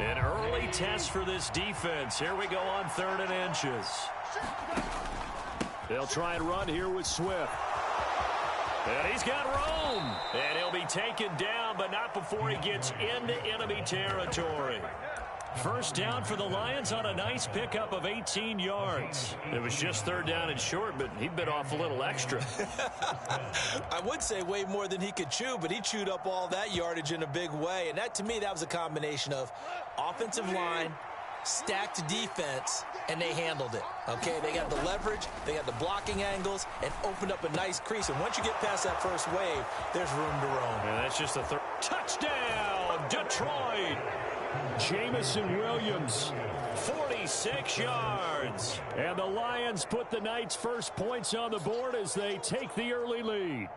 An early test for this defense. Here we go on 3rd and inches. They'll try and run here with Swift. And he's got room. And he'll be taken down, but not before he gets into enemy territory. First down for the Lions on a nice pickup of 18 yards. It was just 3rd down and short, but he bit off a little extra. I would say way more than he could chew, but he chewed up all that yardage in a big way. And that, to me, that was a combination of offensive line, stacked defense, and they handled it. Okay, they got the leverage, they got the blocking angles, and opened up a nice crease. And once you get past that first wave, there's room to roam. And that's just a third. Touchdown, Detroit! Jamison Williams, 46 yards. And the Lions put the Knights' first points on the board as they take the early lead.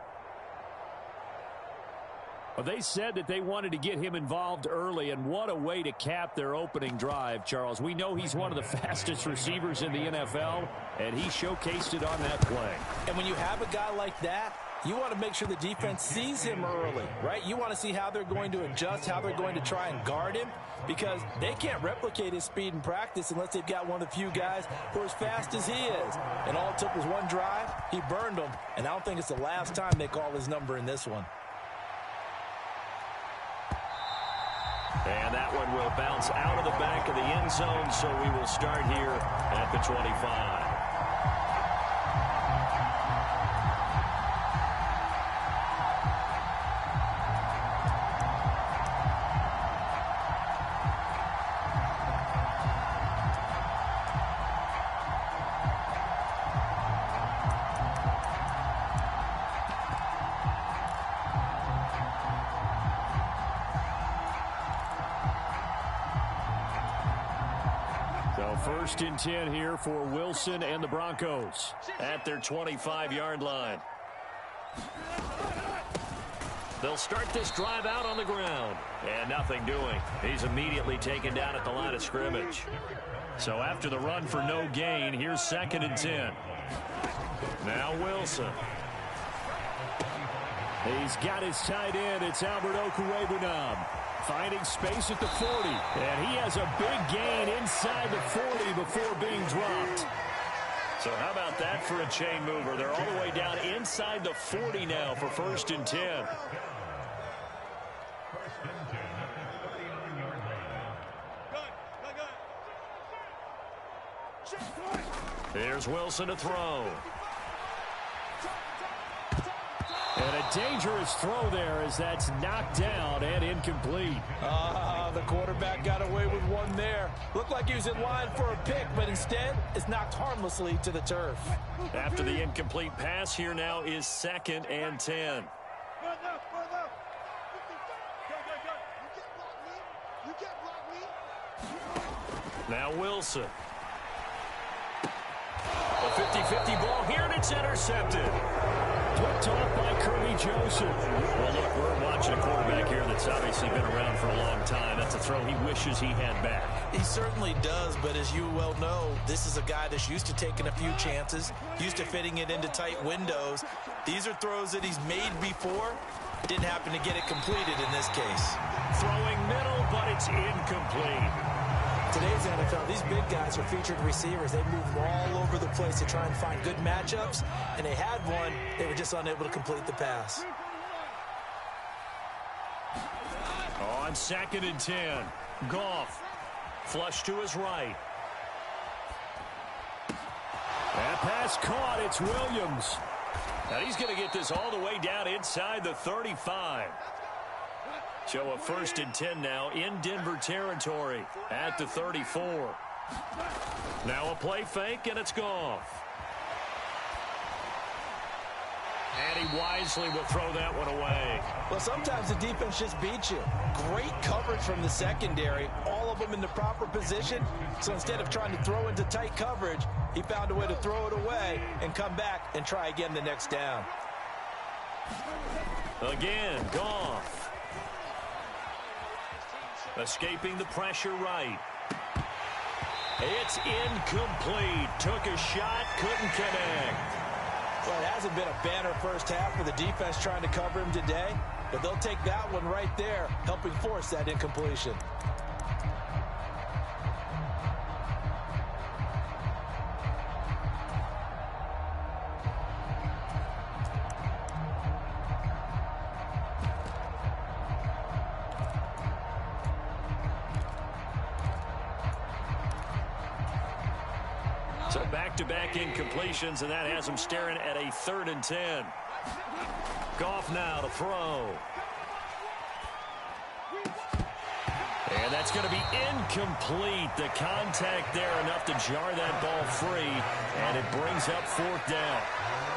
Well, they said that they wanted to get him involved early, and what a way to cap their opening drive, Charles. We know he's one of the fastest receivers in the NFL, and he showcased it on that play. And when you have a guy like that, you want to make sure the defense sees him early, right? You want to see how they're going to adjust, how they're going to try and guard him, because they can't replicate his speed in practice unless they've got one of the few guys who are as fast as he is. And all it took was one drive. He burned them, and I don't think it's the last time they call his number in this one. And that one will bounce out of the back of the end zone, so we will start here at the 25. First and 10 here for Wilson and the Broncos at their 25-yard line. They'll start this drive out on the ground. And nothing doing. He's immediately taken down at the line of scrimmage. So after the run for no gain, here's 2nd and 10. Now Wilson. He's got his tight end. It's Albert Okwuegbunam. Finding space at the 40. And he has a big gain inside the 40 before being dropped. So how about that for a chain mover? They're all the way down inside the 40 now for 1st and 10. Here's Wilson to throw. And a dangerous throw there as that's knocked down and incomplete. The quarterback got away with one there. Looked like he was in line for a pick, but instead it's knocked harmlessly to the turf. After the incomplete pass, here now is 2nd and 10. Now Wilson. A 50-50 ball here, and it's intercepted. Picked off by Kirby Joseph. Well, look, we're watching a quarterback here that's obviously been around for a long time. That's a throw he wishes he had back. He certainly does, but as you well know, this is a guy that's used to taking a few chances, used to fitting it into tight windows. These are throws that he's made before. Didn't happen to get it completed in this case. Throwing middle, but it's incomplete. Today's NFL, these big guys are featured receivers. They move all over the place to try and find good matchups, and they had one. They were just unable to complete the pass. On 2nd and 10, Goff. Flush to his right. That pass caught. It's Williams. Now he's going to get this all the way down inside the 35. So a 1st and 10 now in Denver territory at the 34. Now a play fake, and it's Goff. And he wisely will throw that one away. Well, sometimes the defense just beats you. Great coverage from the secondary, all of them in the proper position. So instead of trying to throw into tight coverage, he found a way to throw it away and come back and try again the next down. Again, Goff. Escaping the pressure right. It's incomplete. Took a shot, couldn't connect. Well, it hasn't been a banner first half for the defense trying to cover him today, but they'll take that one right there, helping force that incompletion. So back-to-back incompletions, and that has him staring at a 3rd and 10. Goff now to throw. And that's going to be incomplete. The contact there enough to jar that ball free, and it brings up 4th down.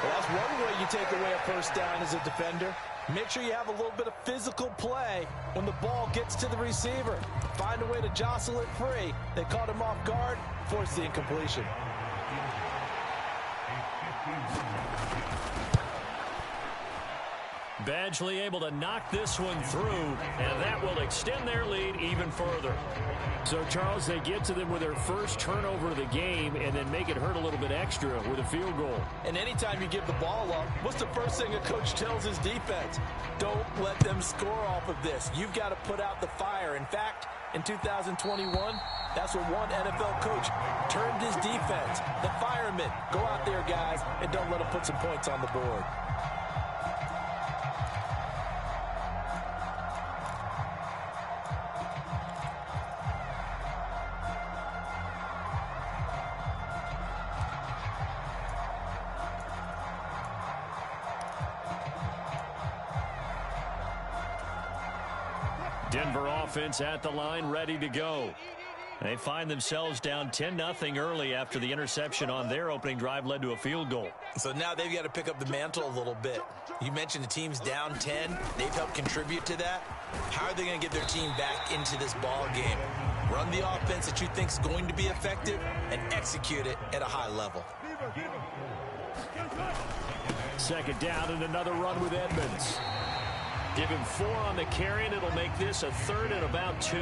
Well, that's one way you take away a first down as a defender. Make sure you have a little bit of physical play when the ball gets to the receiver. Find a way to jostle it free. They caught him off guard, forced the incompletion. Badgley able to knock this one through, and that will extend their lead even further. So, Charles, they get to them with their first turnover of the game and then make it hurt a little bit extra with a field goal. And anytime you give the ball up, what's the first thing a coach tells his defense? Don't let them score off of this. You've got to put out the fire. In fact, in 2021, that's what one NFL coach termed his defense. The firemen. Go out there, guys, and don't let them put some points on the board. Denver offense at the line, ready to go. They find themselves down 10-0 early after the interception on their opening drive led to a field goal. So now they've got to pick up the mantle a little bit. You mentioned the team's down 10. They've helped contribute to that. How are they going to get their team back into this ball game? Run the offense that you think is going to be effective and execute it at a high level. 2nd down and another run with Edmonds. Give him 4 on the carry, and it'll make this a 3rd and about 2.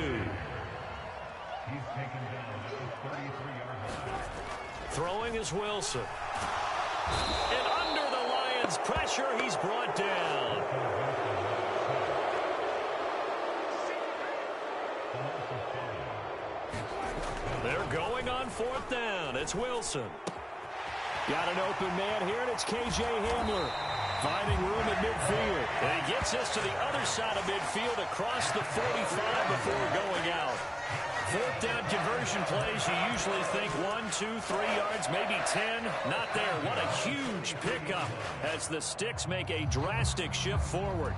Throwing is Wilson. And under the Lions' pressure, he's brought down. They're going on 4th down. It's Wilson. Got an open man here, and it's K.J. Hamler. Finding room at midfield. And he gets us to the other side of midfield across the 45 before going out. 4th down conversion plays, you usually think 1, 2, 3 yards, maybe 10. Not there. What a huge pickup as the Sticks make a drastic shift forward.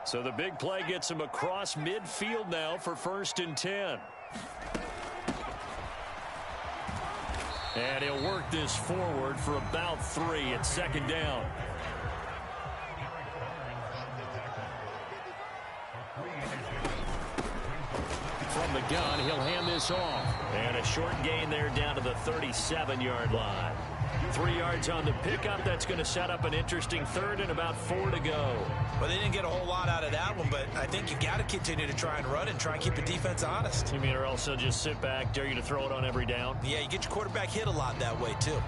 So the big play gets him across midfield now for 1st and 10. And he'll work this forward for about 3 at 2nd down. From the gun, he'll hand this off. And a short gain there down to the 37-yard line. 3 yards on the pickup. That's going to set up an interesting 3rd and about 4 to go. Well, they didn't get a whole lot out of that one, but I think you got to continue to try and run and try and keep the defense honest. You mean, or else they'll just sit back, dare you to throw it on every down? Yeah, you get your quarterback hit a lot that way, too.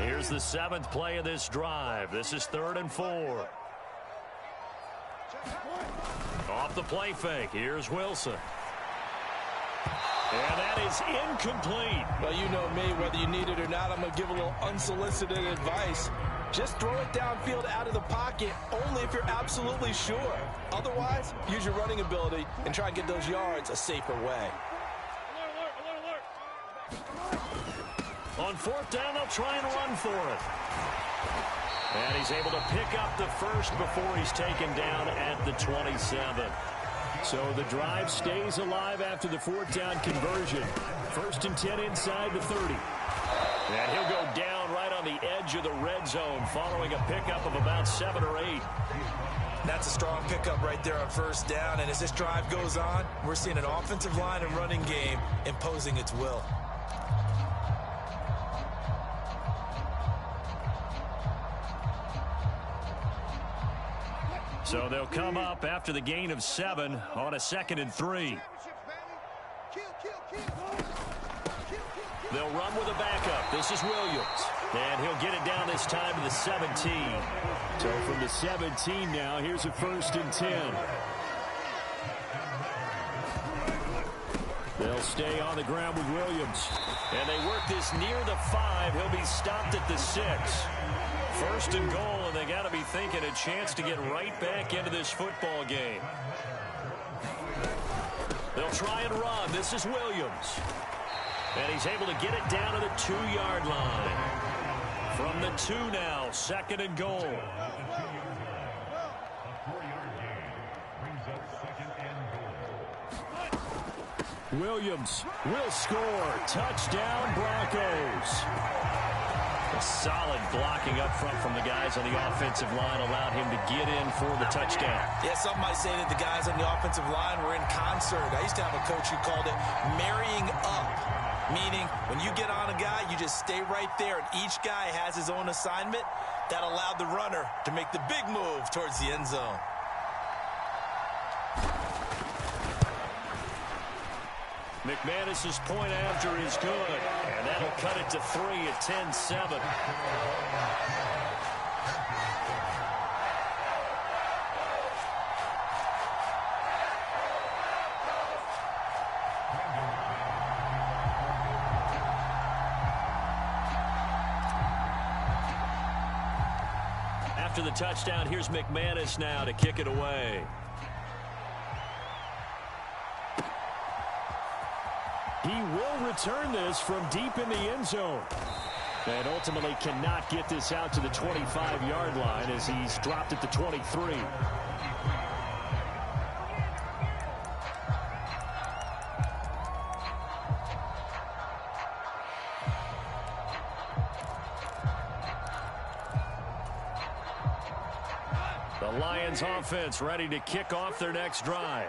Here's the 7th play of this drive. This is 3rd and 4. Off the play fake. Here's Wilson. And that is incomplete. Well, you know me, whether you need it or not, I'm going to give a little unsolicited advice. Just throw it downfield out of the pocket only if you're absolutely sure. Otherwise, use your running ability and try and get those yards a safer way. On 4th down, they'll try and run for it. And he's able to pick up the first before he's taken down at the 27. So the drive stays alive after the 4th down conversion. 1st and 10 inside the 30. And he'll go down right on the edge of the red zone following a pickup of about 7 or 8. That's a strong pickup right there on first down. And as this drive goes on, we're seeing an offensive line and running game imposing its will. So they'll come up after the gain of 7 on a 2nd and 3. They'll run with a backup. This is Williams. And he'll get it down this time to the 17. So from the 17 now, here's a 1st and 10. They'll stay on the ground with Williams. And they work this near the 5. He'll be stopped at the 6. 1st and goal, and they got to be thinking a chance to get right back into this football game. They'll try and run. This is Williams. And he's able to get it down to the 2-yard line. From the 2 now, 2nd and goal. Williams will score. Touchdown, Broncos. A solid blocking up front from the guys on the offensive line allowed him to get in for the touchdown. Yeah, some might say that the guys on the offensive line were in concert. I used to have a coach who called it marrying up, meaning when you get on a guy, you just stay right there, and each guy has his own assignment. That allowed the runner to make the big move towards the end zone. McManus's point after is good, and that'll cut it to 3 at 10-7. After the touchdown, here's McManus now to kick it away. He will return this from deep in the end zone. And ultimately cannot get this out to the 25-yard line as he's dropped at the 23. The Lions offense ready to kick off their next drive.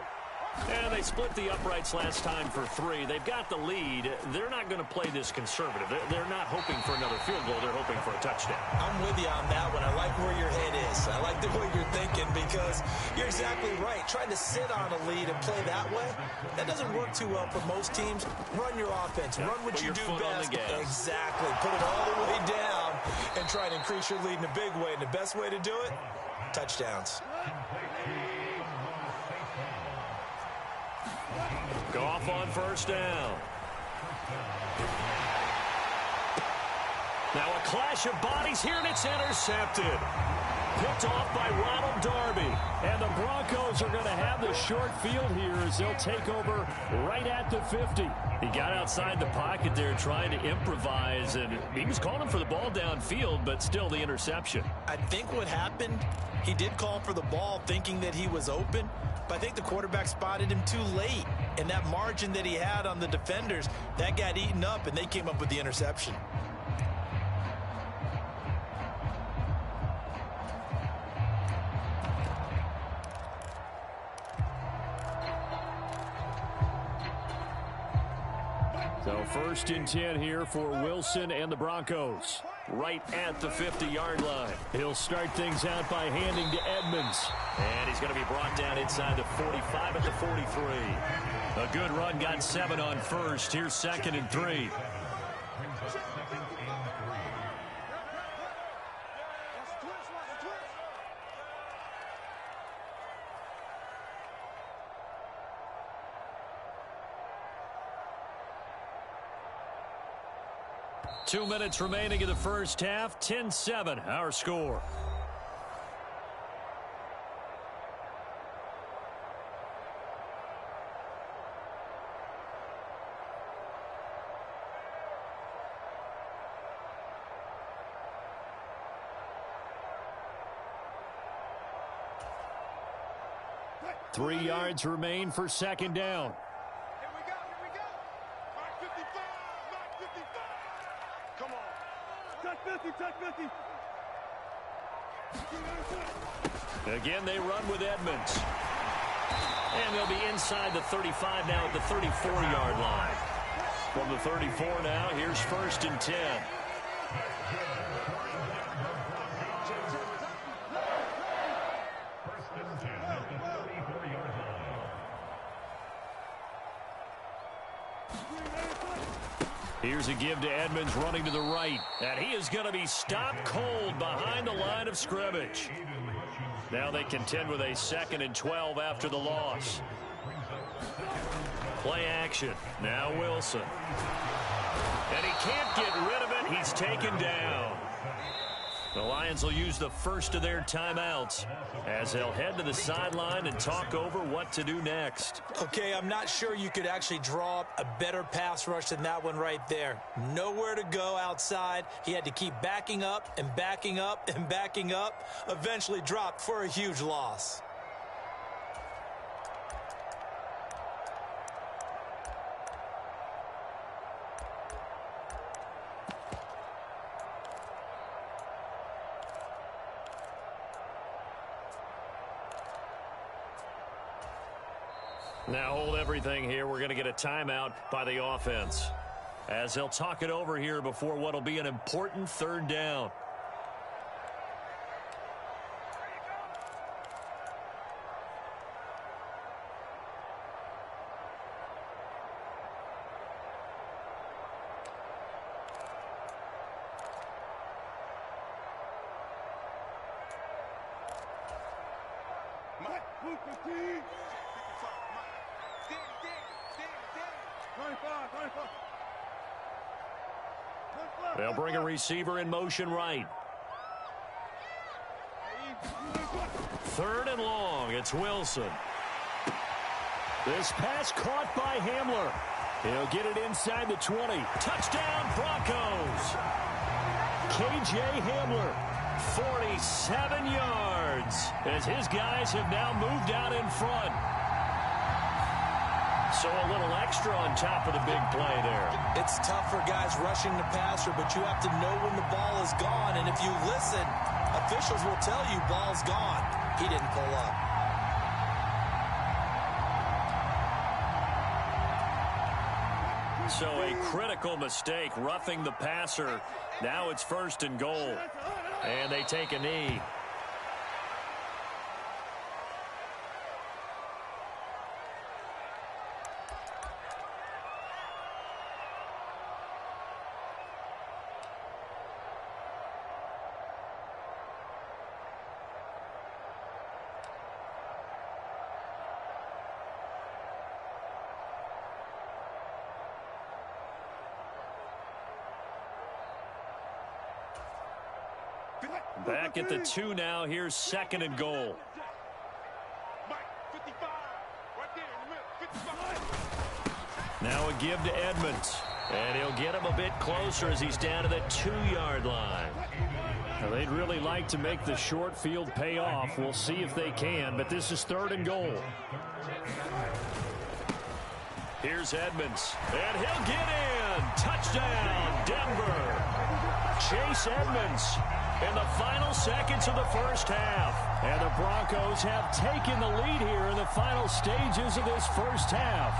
And they split the uprights last time for 3. They've got the lead. They're not going to play this conservative. They're not hoping for another field goal. They're hoping for a touchdown. I'm with you on that one. I like where your head is. I like the way you're thinking because you're exactly right. Trying to sit on a lead and play that way, that doesn't work too well for most teams. Run your offense. Run what you do best. Exactly. Put it all the way down and try and increase your lead in a big way. And the best way to do it, touchdowns. Goff on first down. Now a clash of bodies here, and it's intercepted. Picked off by Ronald Darby. And the Broncos are going to have the short field here as they'll take over right at the 50. He got outside the pocket there trying to improvise, and he was calling for the ball downfield, but still the interception. I think what happened, he did call for the ball thinking that he was open, but I think the quarterback spotted him too late. And that margin that he had on the defenders, that got eaten up, and they came up with the interception. So 1st and 10 here for Wilson and the Broncos. Right at the 50-yard line. He'll start things out by handing to Edmonds. And he's going to be brought down inside the 45 at the 43. A good run, got 7 on first. Here's 2nd and 3. Two minutes remaining in the first half. 10-7, our score. Three yards remain for 2nd down. Again, they run with Edmonds. And they'll be inside the 35 now at the 34-yard line. From the 34 now, here's 1st and 10. Here's a give to Edmonds running to the right. And he is going to be stopped cold behind the line of scrimmage. Now they contend with a 2nd and 12 after the loss. Play action. Now Wilson. And he can't get rid of it. He's taken down. The Lions will use the first of their timeouts as they'll head to the sideline and talk over what to do next. Okay, I'm not sure you could actually draw up a better pass rush than that one right there. Nowhere to go outside. He had to keep backing up and backing up and backing up. Eventually dropped for a huge loss. Now hold everything here. We're going to get a timeout by the offense as they'll talk it over here before what will be an important 3rd down. They'll bring a receiver in motion right. 3rd and long. It's Wilson. This pass caught by Hamler. He'll get it inside the 20. Touchdown, Broncos. K.J. Hamler, 47 yards, as his guys have now moved out in front. So a little extra on top of the big play there. It's tough for guys rushing the passer, but you have to know when the ball is gone. And if you listen, officials will tell you ball's gone. He didn't pull up. So a critical mistake, roughing the passer. Now it's 1st and goal. And they take a knee. Back at the 2 now. Here's 2nd and goal. Now a give to Edmonds. And he'll get him a bit closer as he's down to the 2-yard line. Now, they'd really like to make the short field pay off. We'll see if they can, but this is 3rd and goal. Here's Edmonds. And he'll get in. Touchdown, Denver. Chase Edmonds in the final seconds of the 1st half. And the Broncos have taken the lead here in the final stages of this 1st half.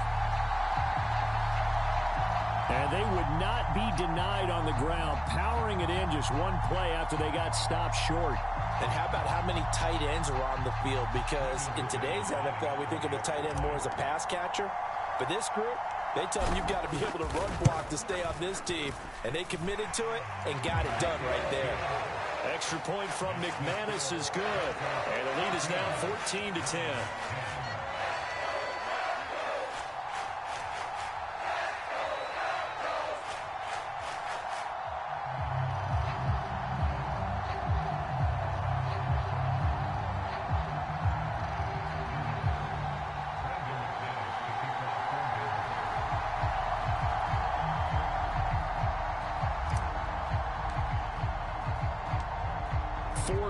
And they would not be denied on the ground, powering it in just one play after they got stopped short. And how about how many tight ends are on the field? Because in today's NFL, we think of the tight end more as a pass catcher. But this group, they tell them you've got to be able to run block to stay on this team. And they committed to it and got it done right there. Extra point from McManus is good. And the lead is now 14-10.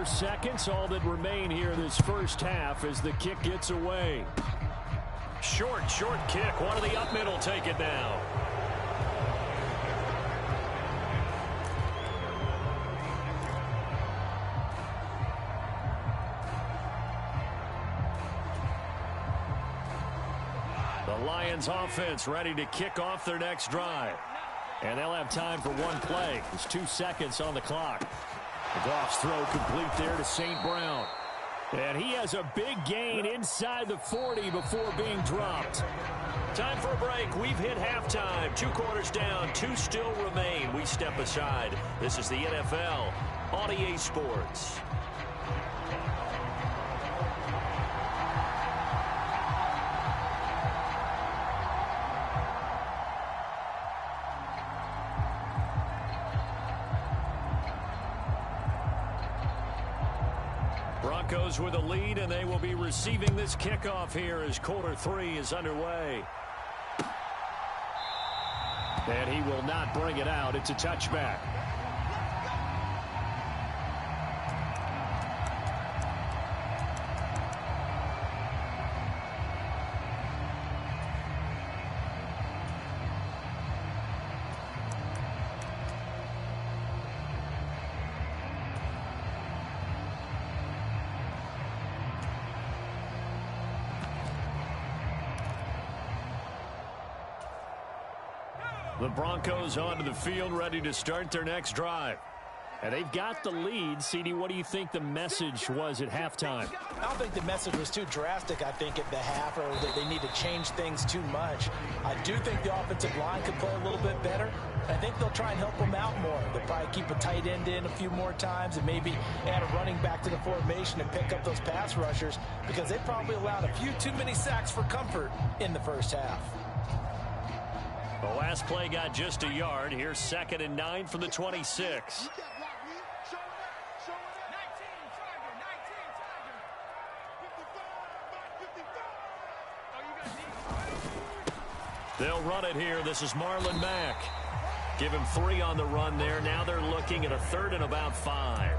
Seconds, all that remain here this 1st half as the kick gets away. Short kick. One of the up middle take it now. Lions offense ready to kick off their next drive. And they'll have time for one play. There's 2 seconds on the clock. Goff's throw complete there to St. Brown. And he has a big gain inside the 40 before being dropped. Time for a break. We've hit halftime. 2 quarters down. 2 still remain. We step aside. This is the NFL on EA Sports. Broncos with a lead, and they will be receiving this kickoff here as quarter 3 is underway. And he will not bring it out. It's a touchback. The Broncos onto the field, ready to start their next drive. And they've got the lead. CD, what do you think the message was at halftime? I don't think the message was too drastic, I think, at the half, or that they need to change things too much. I do think the offensive line could play a little bit better. I think they'll try and help them out more. They'll probably keep a tight end in a few more times and maybe add a running back to the formation and pick up those pass rushers, because they probably allowed a few too many sacks for comfort in the first half. The last play got just a yard. Here's 2nd and 9 from the 26. They'll run it here. This is Marlon Mack. Give him 3 on the run there. Now they're looking at a 3rd and about 5.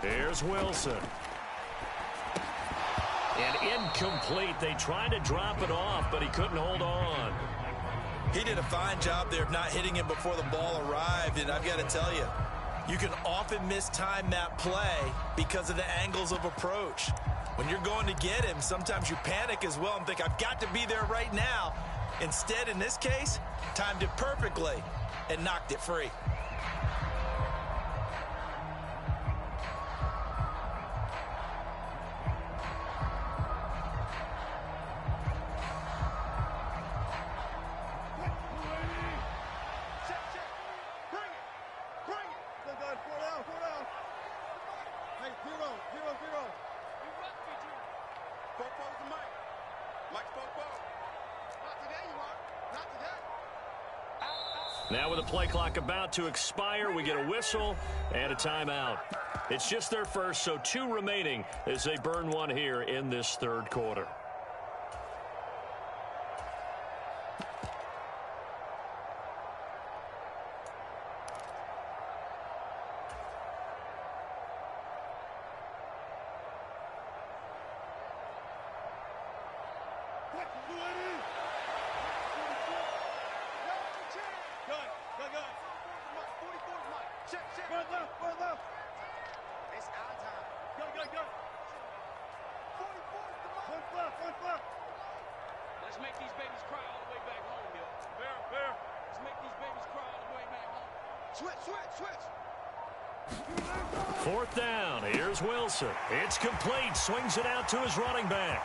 Here's Wilson. And incomplete. They tried to drop it off, but he couldn't hold on. He did a fine job there of not hitting him before the ball arrived, and I've got to tell you, you can often mistime that play because of the angles of approach. When you're going to get him, sometimes you panic as well and think, I've got to be there right now. Instead, in this case, timed it perfectly and knocked it free. Now with the play clock about to expire, we get a whistle and a timeout. It's just their first, so 2 remaining as they burn one here in this 3rd quarter. Let's make these babies cry all the way back home, yo. Fair. Let's make these babies cry all the way back home. Switch. 4th down. Here's Wilson. It's complete. Swings it out to his running back.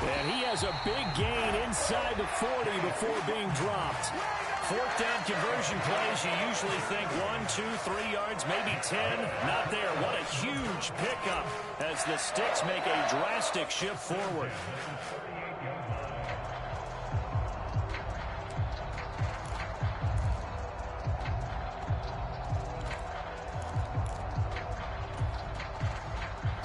And he has a big gain inside the 40 before being dropped. 4th down conversion plays, you usually think 1, 2, 3 yards, maybe 10. Not there. What a huge pickup as the Sticks make a drastic shift forward.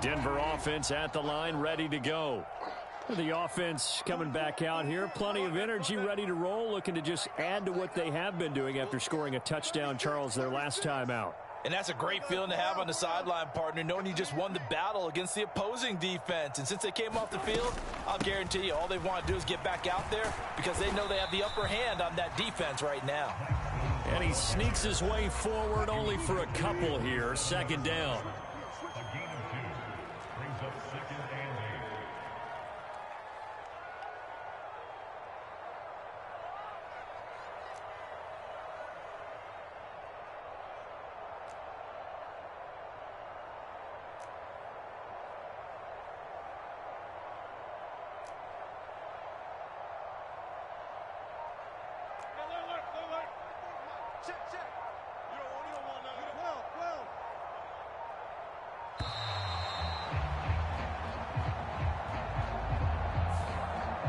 Denver offense at the line, ready to go. The offense coming back out here. Plenty of energy, ready to roll, looking to just add to what they have been doing after scoring a touchdown, Charles, their last time out. And that's a great feeling to have on the sideline, partner, knowing you just won the battle against the opposing defense. And since they came off the field, I'll guarantee you all they want to do is get back out there because they know they have the upper hand on that defense right now. And he sneaks his way forward only for a couple here. Second down.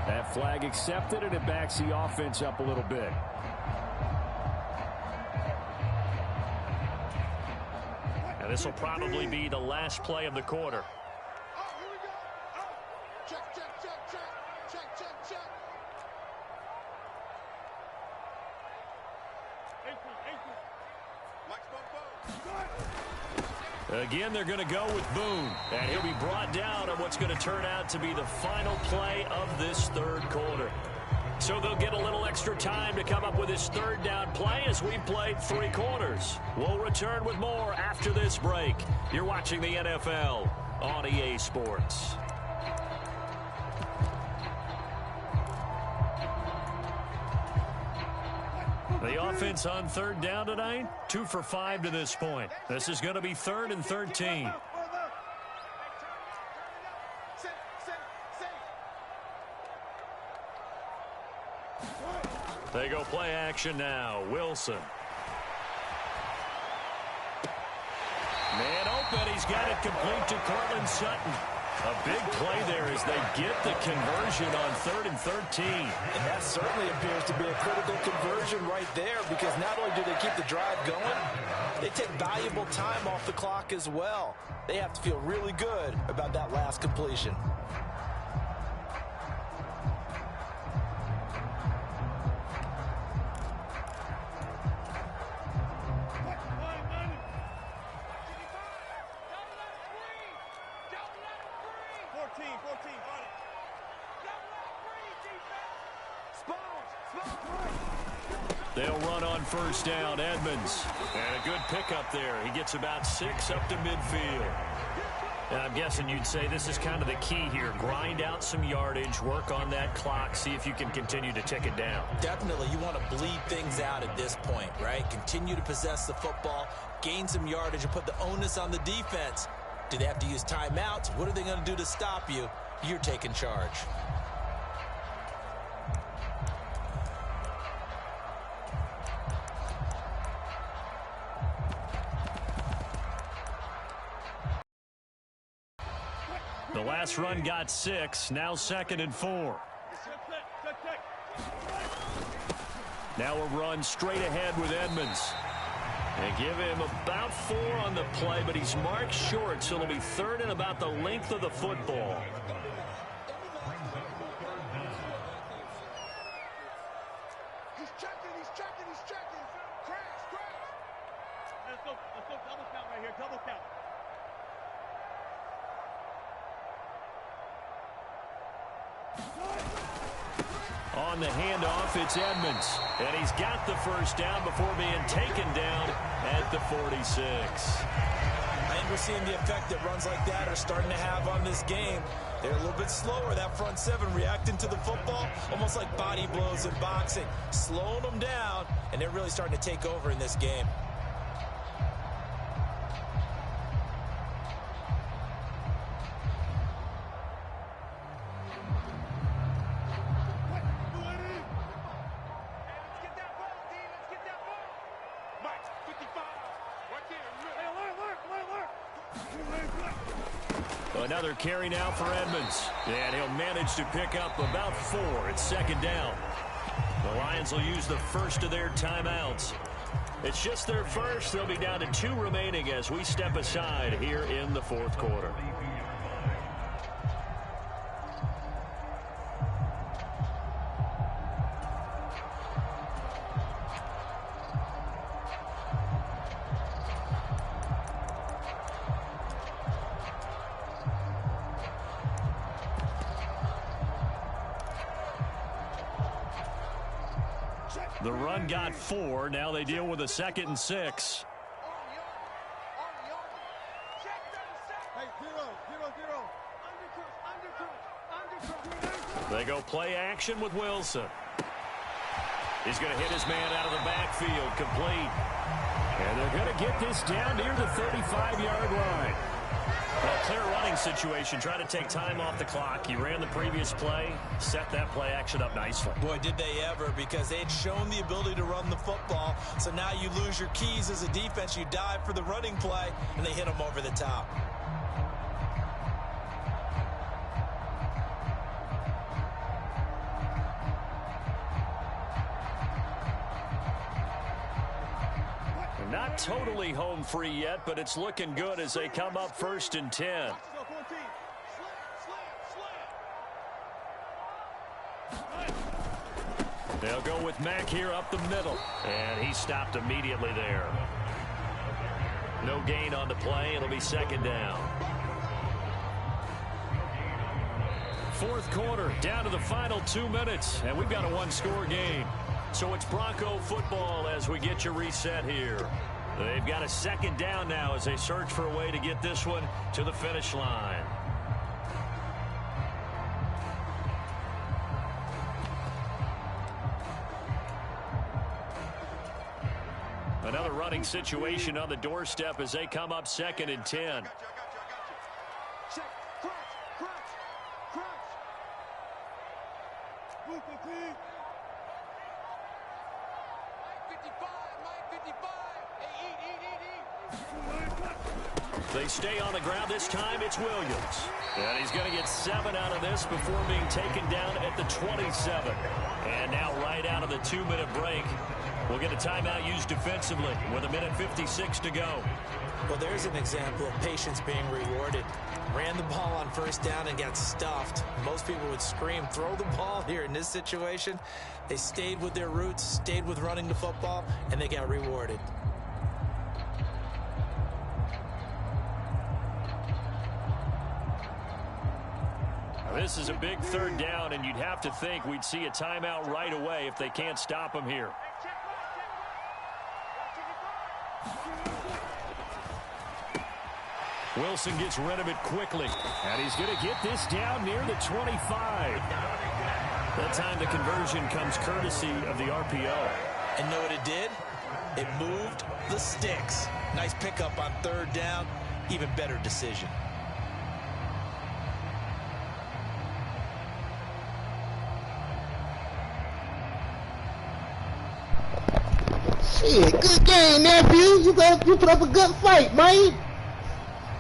That flag accepted, and it backs the offense up a little bit. Now this will probably be the last play of the quarter. Again, they're going to go with Boone, and he'll be brought down on what's going to turn out to be the final play of this third quarter. So they'll get a little extra time to come up with this third down play as we've played 3 quarters. We'll return with more after this break. You're watching the NFL on EA Sports. The offense on third down tonight, 2 for 5 to this point. This is going to be 3rd and 13. They go play action now. Wilson. Man open. He's got it complete to Cortland Sutton. A big play there as they get the conversion on 3rd and 13. And that certainly appears to be a critical conversion right there because not only do they keep the drive going, they take valuable time off the clock as well. They have to feel really good about that last completion. They'll run on first down. Edmonds. And a good pickup there. He gets about 6 up to midfield. And I'm guessing you'd say this is kind of the key here. Grind out some yardage, work on that clock, see if you can continue to tick it down. Definitely. You want to bleed things out at this point, right? Continue to possess the football, gain some yardage, and put the onus on the defense. Do they have to use timeouts? What are they going to do to stop you? You're taking charge. The last run got 6. Now 2nd and 4. Now a run straight ahead with Edmonds. They give him about 4 on the play, but he's marked short, so it'll be 3rd and about the length of the football. He's checking. Crash. Let's go double count right here, double count. On the handoff, it's Edmonds. And he's got the first down before being taken down at the 46. I think we're seeing the effect that runs like that are starting to have on this game. They're a little bit slower, that front 7, reacting to the football, almost like body blows in boxing, slowing them down, and they're really starting to take over in this game. Another carry now for Edmonds. And he'll manage to pick up about 4. It's 2nd down. The Lions will use the first of their timeouts. It's just their first. They'll be down to 2 remaining as we step aside here in the fourth quarter. The run got 4. Now they deal with a 2nd and 6. They go play action with Wilson. He's going to hit his man out of the backfield, complete. And they're going to get this down near the 35-yard line. A clear running situation. Try to take time off the clock. He ran the previous play, set that play action up nicely. Boy, did they ever, because they'd shown the ability to run the football. So now you lose your keys as a defense. You dive for the running play, and they hit them over the top. Not totally home free yet, but it's looking good as they come up 1st and 10. They'll go with Mack here up the middle. And he stopped immediately there. No gain on the play. It'll be 2nd down. 4th quarter, down to the final 2 minutes. And we've got a 1-score game. So it's Bronco football as we get you reset here. They've got a 2nd down now as they search for a way to get this one to the finish line. Another running situation on the doorstep as they come up 2nd and 10. They stay on the ground. This time it's Williams. And he's going to get 7 out of this before being taken down at the 27. And now right out of the 2-minute break, we'll get a timeout used defensively with 1:56 to go. Well, there's an example of patience being rewarded. Ran the ball on 1st down and got stuffed. Most people would scream, throw the ball here. In this situation, they stayed with their roots, stayed with running the football, and they got rewarded. This is a big 3rd down, and you'd have to think we'd see a timeout right away if they can't stop him here. Wilson gets rid of it quickly, and he's going to get this down near the 25. That time the conversion comes courtesy of the RPO. And know what it did? It moved the sticks. Nice pickup on 3rd down. Even better decision. Shit, good game, nephew. You put up a good fight, man.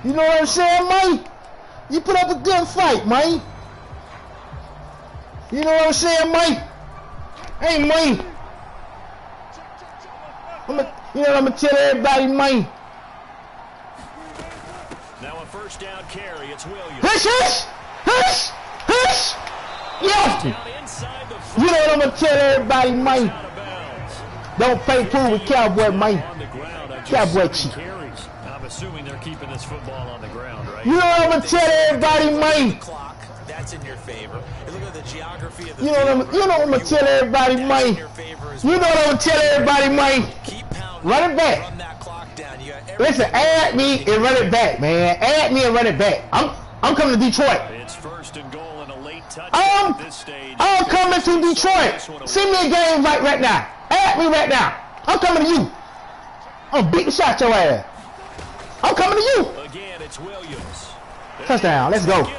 You know what I'm saying, man? You put up a good fight, man. You know what I'm saying, man? Hey, man. You know what I'm going to tell everybody, man? Now a 1st down carry. It's Williams. Hush! Yeah. You know what I'm going to tell everybody, man? Don't play pool with Cowboy, man. Cowboy cheat. I'm assuming they're keeping this football on the ground, right? You know what I'm going to tell everybody, man? That's in your favor. Look at the geography of the you know what I'm going to tell everybody, man? You know what I'm going to tell everybody, man? Run it back. Run that clock down. Listen, add me and run it back, man. Add me and run it back. I'm coming to Detroit. It's 1st and goal and a late touchdown at this stage. I'm coming to Detroit. Send me a game right now. Add me right now. I'm coming to you. I'm beating shot your ass. I'm coming to you. Again, it's Williams. Touchdown. Let's go.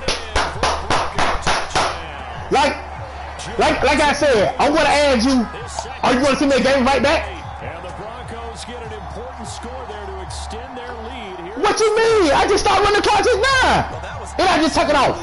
Like I said, I want to add you. Are you going to send me a game right back? And the Broncos get an important score there to extend their lead here. What you mean? I just started running the clock just now. And I just took it off.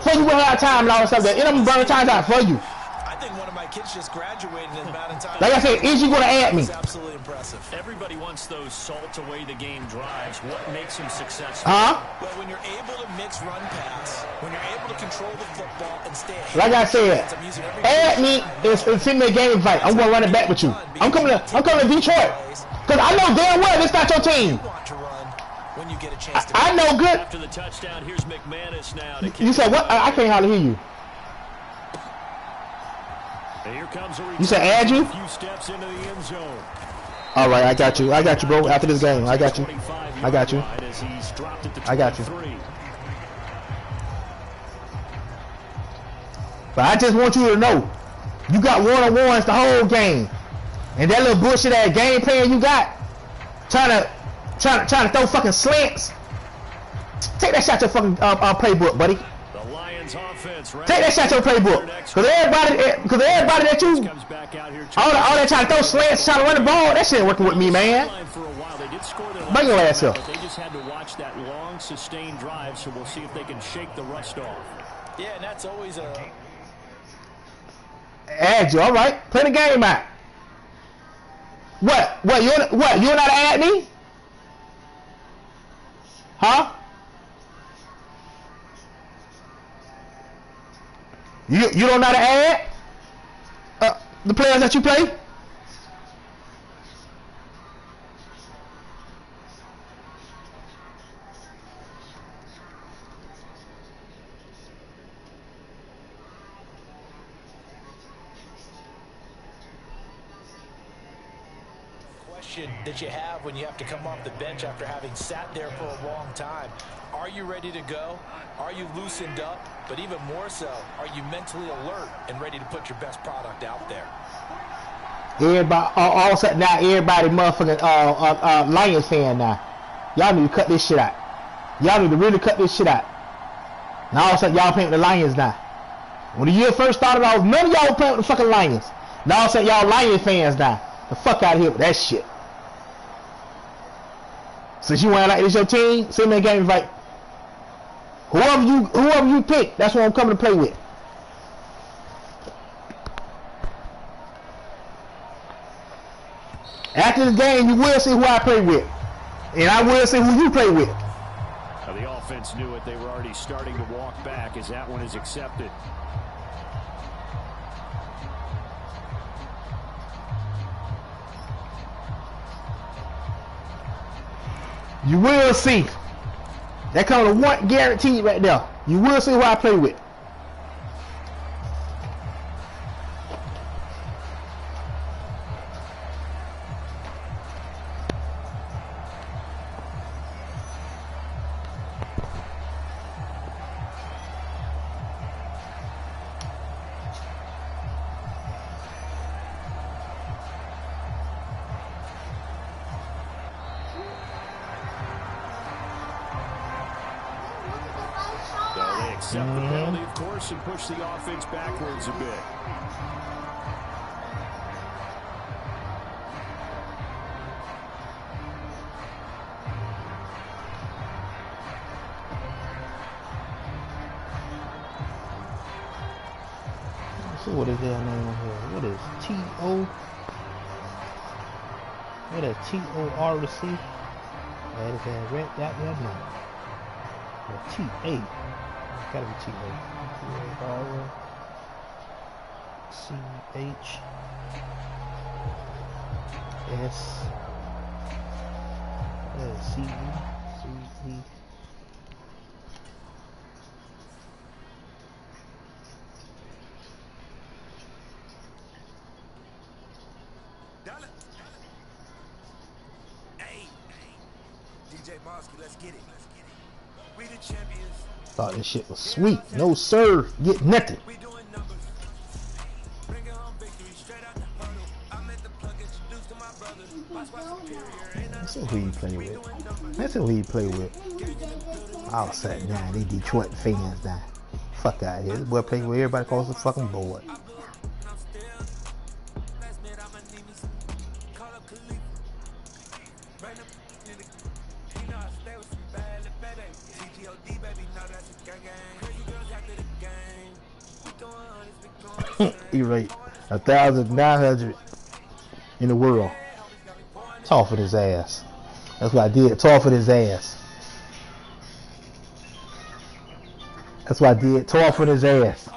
So you will have time and all that stuff there. And I'm going to burn time out for you. I think one of my kid's just graduated in the amount of time. Like I said, is you going to add me? It's absolutely impressive. Everybody wants those salt-away-the-game drives. What makes them successful? Well, when you're able to mix run pass, when you're able to control the football and stay ahead. Like I said, add me and send me a game invite. I'm going to run it back with you. I'm coming to Detroit. Because I know damn well this not your team. When you get a chance to I know good. After the touchdown, here's McManus now. You said what? I can't hardly hear you. Here comes you said add you? A few steps into the end zone. All right, I got you. I got you, bro. After this game, I got you. I got you. I got you. But I just want you to know, you got one-on-ones the whole game, and that little bullshit ass game plan you got, trying to throw fucking slants. Take that shot to your fucking playbook, buddy. The Lions offense. Take that shot to your playbook, because everybody that you, all that trying to throw slants, trying to run the ball, that shit ain't working with me, man. Bring your ass up. They just had to watch that long, sustained drive, so we'll see if they can shake the rust off. Yeah, and that's always a. Add you, all right. Play the game out. What? You're not add me? Huh? You don't know how to add the players that you play? That you have when you have to come off the bench after having sat there for a long time. Are you ready to go? Are you loosened up? But even more so, are you mentally alert and ready to put your best product out there? Everybody, all of a sudden now, everybody motherfucking Lions fan now. Y'all need to cut this shit out. Y'all need to really cut this shit out. Now all of a sudden y'all playing with the Lions now. When the year first started off, none of y'all were playing with the fucking Lions. Now all of a sudden y'all Lions fans now. The fuck out of here with that shit. Since you want like this your team, send me a game invite. Whoever you pick, that's what I'm coming to play with. After the game, you will see who I play with, and I will see who you play with. Now the offense knew it. They were already starting to walk back as that one is accepted. You will see. That kind of one guaranteed right there. You will see who I play with. Accept the penalty, of course, and push the offense backwards a bit. Let's see what is their name on here. What is T-O? What is T-O-R-C? That is that red dot there now. T-A. Gotta be T-A. C-H S C-E C-E. Thought this shit was sweet. No sir, get nothing. Let's see who you play with. Let's see who you play with. All of a sudden now, they Detroit fans now. Fuck out of here. This boy play with everybody calls the fucking board. You're right. 1,900 in the world. Tore for his ass. That's what I did. Tore for his ass. That's what I did. Tore for his ass.